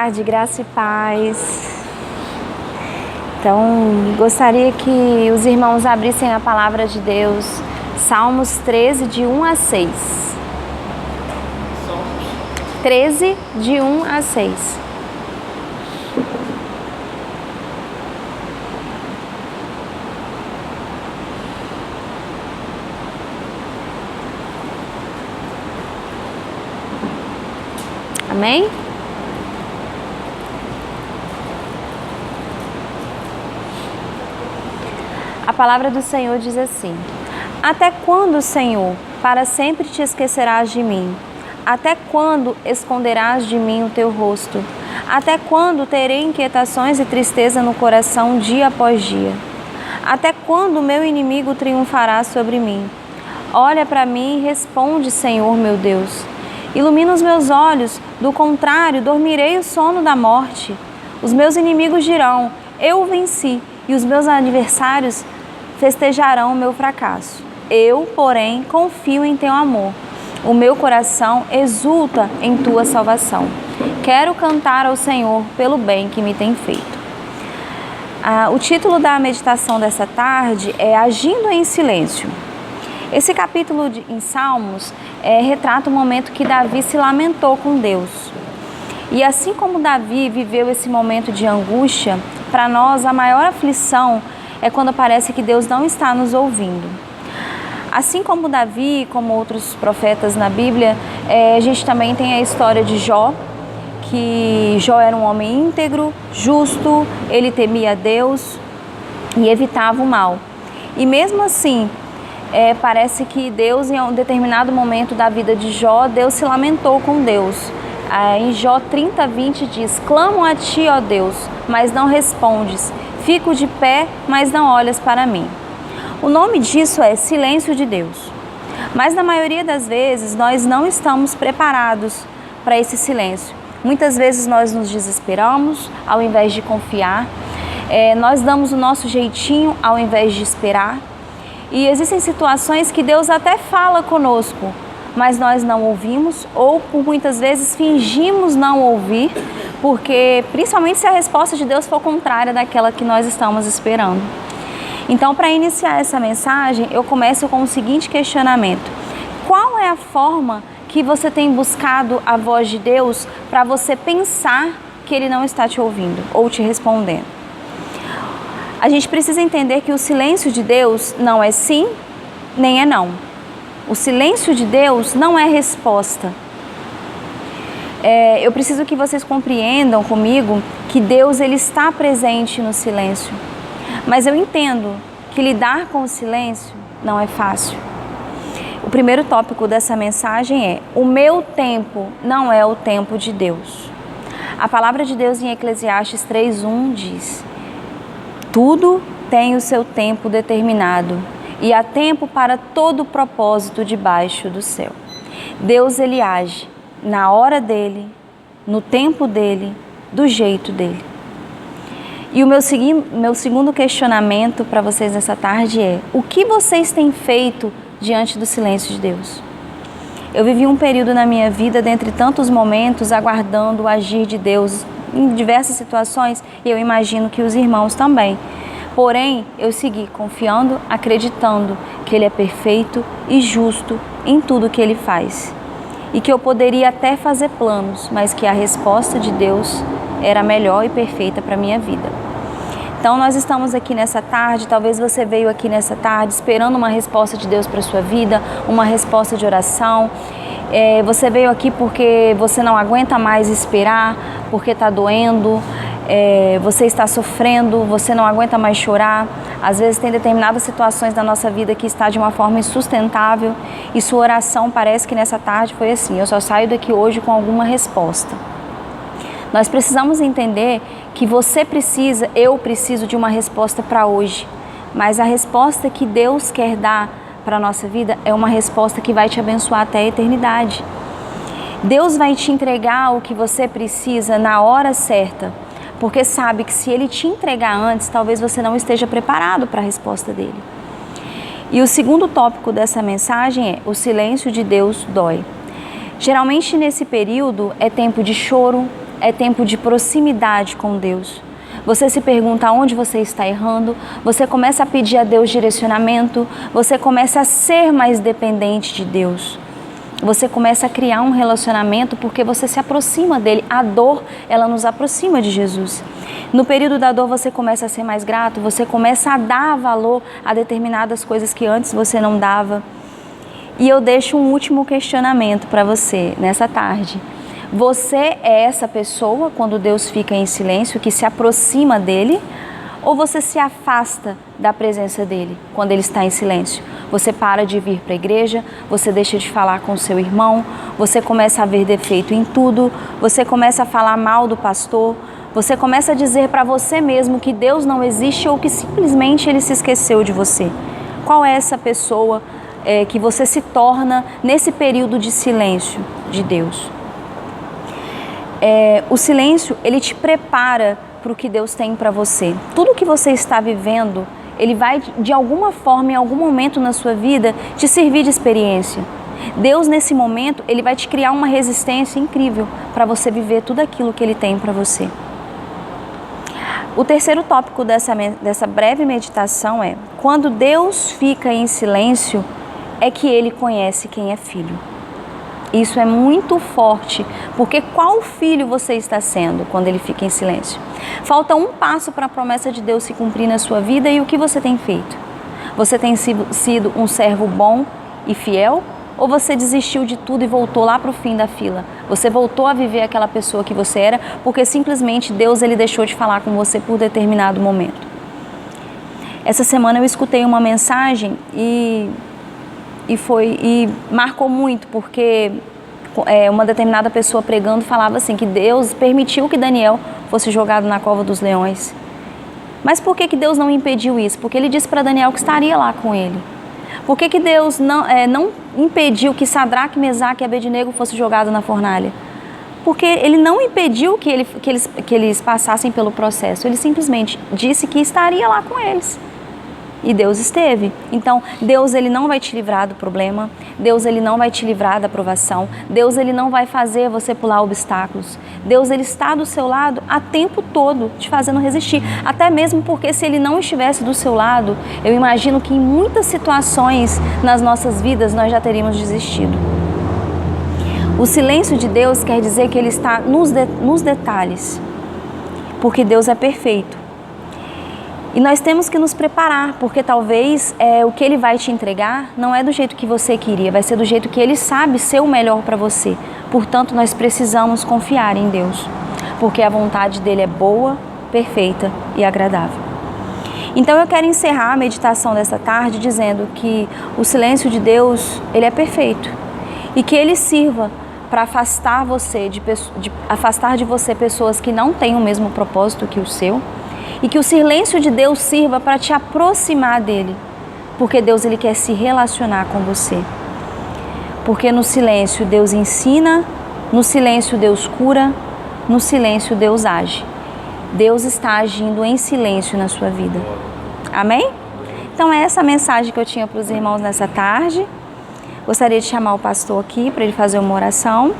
tarde, graça e paz. Então, gostaria que os irmãos abrissem a palavra de Deus, Salmos 13, de 1 a 6. 13, de 1 a 6. Amém? A palavra do Senhor diz assim: Até quando, Senhor, para sempre te esquecerás de mim? Até quando esconderás de mim o teu rosto? Até quando terei inquietações e tristeza no coração dia após dia? Até quando o meu inimigo triunfará sobre mim? Olha para mim e responde, Senhor meu Deus. Ilumina os meus olhos, do contrário, dormirei o sono da morte. Os meus inimigos dirão, eu o venci, e os meus adversários festejarão o meu fracasso. Eu, porém, confio em teu amor. O meu coração exulta em tua salvação. Quero cantar ao Senhor pelo bem que me tem feito. O título da meditação dessa tarde é Agindo em Silêncio. Esse capítulo em Salmos retrata o momento que Davi se lamentou com Deus. E assim como Davi viveu esse momento de angústia, para nós a maior aflição é quando parece que Deus não está nos ouvindo. Assim como Davi, como outros profetas na Bíblia, a gente também tem a história de Jó, que Jó era um homem íntegro, justo, ele temia Deus e evitava o mal. E mesmo assim, parece que Deus, em um determinado momento da vida de Jó, Deus se lamentou com Deus. Em Jó 30, 20 diz, clamo a ti, ó Deus, mas não respondes. Fico de pé, mas não olhas para mim. O nome disso é silêncio de Deus. Mas na maioria das vezes, nós não estamos preparados para esse silêncio. Muitas vezes nós nos desesperamos ao invés de confiar. Nós damos o nosso jeitinho ao invés de esperar. E existem situações que Deus até fala conosco, mas nós não ouvimos ou por muitas vezes fingimos não ouvir, porque principalmente se a resposta de Deus for contrária daquela que nós estamos esperando. Então, para iniciar essa mensagem, eu começo com o seguinte questionamento: qual é a forma que você tem buscado a voz de Deus para você pensar que Ele não está te ouvindo ou te respondendo? A gente precisa entender que o silêncio de Deus não é sim, nem é não. O silêncio de Deus não é resposta. Eu preciso que vocês compreendam comigo que Deus ele está presente no silêncio. Mas eu entendo que lidar com o silêncio não é fácil. O primeiro tópico dessa mensagem é: o meu tempo não é o tempo de Deus. A palavra de Deus em Eclesiastes 3:1 diz: tudo tem o seu tempo determinado e há tempo para todo propósito debaixo do céu. Deus ele age na hora dele, no tempo dele, do jeito dele. E o meu segundo questionamento para vocês nessa tarde é: o que vocês têm feito diante do silêncio de Deus? Eu vivi um período na minha vida, dentre tantos momentos, aguardando o agir de Deus em diversas situações, e eu imagino que os irmãos também. Porém, eu segui confiando, acreditando que Ele é perfeito e justo em tudo que Ele faz. E que eu poderia até fazer planos, mas que a resposta de Deus era melhor e perfeita para a minha vida. Então, nós estamos aqui nessa tarde, talvez você veio aqui nessa tarde esperando uma resposta de Deus para a sua vida, uma resposta de oração. Você veio aqui porque você não aguenta mais esperar, porque está doendo, você está sofrendo, você não aguenta mais chorar. Às vezes tem determinadas situações da nossa vida que está de uma forma insustentável e sua oração parece que nessa tarde foi assim: eu só saio daqui hoje com alguma resposta. Nós precisamos entender que eu preciso de uma resposta para hoje, mas a resposta que Deus quer dar para a nossa vida é uma resposta que vai te abençoar até a eternidade. Deus vai te entregar o que você precisa na hora certa, porque sabe que se Ele te entregar antes, talvez você não esteja preparado para a resposta dele. E o segundo tópico dessa mensagem é: o silêncio de Deus dói. Geralmente nesse período é tempo de choro, é tempo de proximidade com Deus. Você se pergunta aonde você está errando, você começa a pedir a Deus direcionamento, você começa a ser mais dependente de Deus. Você começa a criar um relacionamento porque você se aproxima dele. A dor, ela nos aproxima de Jesus. No período da dor, você começa a ser mais grato, você começa a dar valor a determinadas coisas que antes você não dava. E eu deixo um último questionamento para você nessa tarde. Você é essa pessoa, quando Deus fica em silêncio, que se aproxima dele? Ou você se afasta da presença dele quando ele está em silêncio? Você para de vir para a igreja, você deixa de falar com seu irmão, você começa a ver defeito em tudo, você começa a falar mal do pastor, você começa a dizer para você mesmo que Deus não existe ou que simplesmente ele se esqueceu de você. Qual é essa pessoa que você se torna nesse período de silêncio de Deus? O silêncio, ele te prepara para o que Deus tem para você. Tudo que você está vivendo, ele vai de alguma forma, em algum momento na sua vida, te servir de experiência. Deus, nesse momento, ele vai te criar uma resistência incrível para você viver tudo aquilo que ele tem para você. O terceiro tópico dessa breve meditação é: quando Deus fica em silêncio, é que ele conhece quem é filho. Isso é muito forte, porque qual filho você está sendo quando ele fica em silêncio? Falta um passo para a promessa de Deus se cumprir na sua vida e o que você tem feito? Você tem sido um servo bom e fiel? Ou você desistiu de tudo e voltou lá para o fim da fila? Você voltou a viver aquela pessoa que você era porque simplesmente Deus ele deixou de falar com você por determinado momento. Essa semana eu escutei uma mensagem e marcou muito, porque uma determinada pessoa pregando falava assim, que Deus permitiu que Daniel fosse jogado na cova dos leões. Mas por que Deus não impediu isso? Porque ele disse para Daniel que estaria lá com ele. Por que Deus não impediu que Sadraque, Mesaque e Abednego fossem jogados na fornalha? Porque ele não impediu que eles passassem pelo processo, ele simplesmente disse que estaria lá com eles. E Deus esteve. Então, Deus ele não vai te livrar do problema, Deus ele não vai te livrar da provação, Deus ele não vai fazer você pular obstáculos. Deus ele está do seu lado a tempo todo, te fazendo resistir. Até mesmo porque se ele não estivesse do seu lado, eu imagino que em muitas situações nas nossas vidas nós já teríamos desistido. O silêncio de Deus quer dizer que ele está nos detalhes, porque Deus é perfeito. E nós temos que nos preparar, porque talvez o que ele vai te entregar não é do jeito que você queria, vai ser do jeito que ele sabe ser o melhor para você. Portanto, nós precisamos confiar em Deus, porque a vontade dele é boa, perfeita e agradável. Então eu quero encerrar a meditação dessa tarde dizendo que o silêncio de Deus, ele é perfeito e que ele sirva para afastar afastar de você pessoas que não têm o mesmo propósito que o seu. E que o silêncio de Deus sirva para te aproximar dele, porque Deus ele quer se relacionar com você. Porque no silêncio Deus ensina, no silêncio Deus cura, no silêncio Deus age. Deus está agindo em silêncio na sua vida. Amém? Então é essa a mensagem que eu tinha para os irmãos nessa tarde. Gostaria de chamar o pastor aqui para ele fazer uma oração.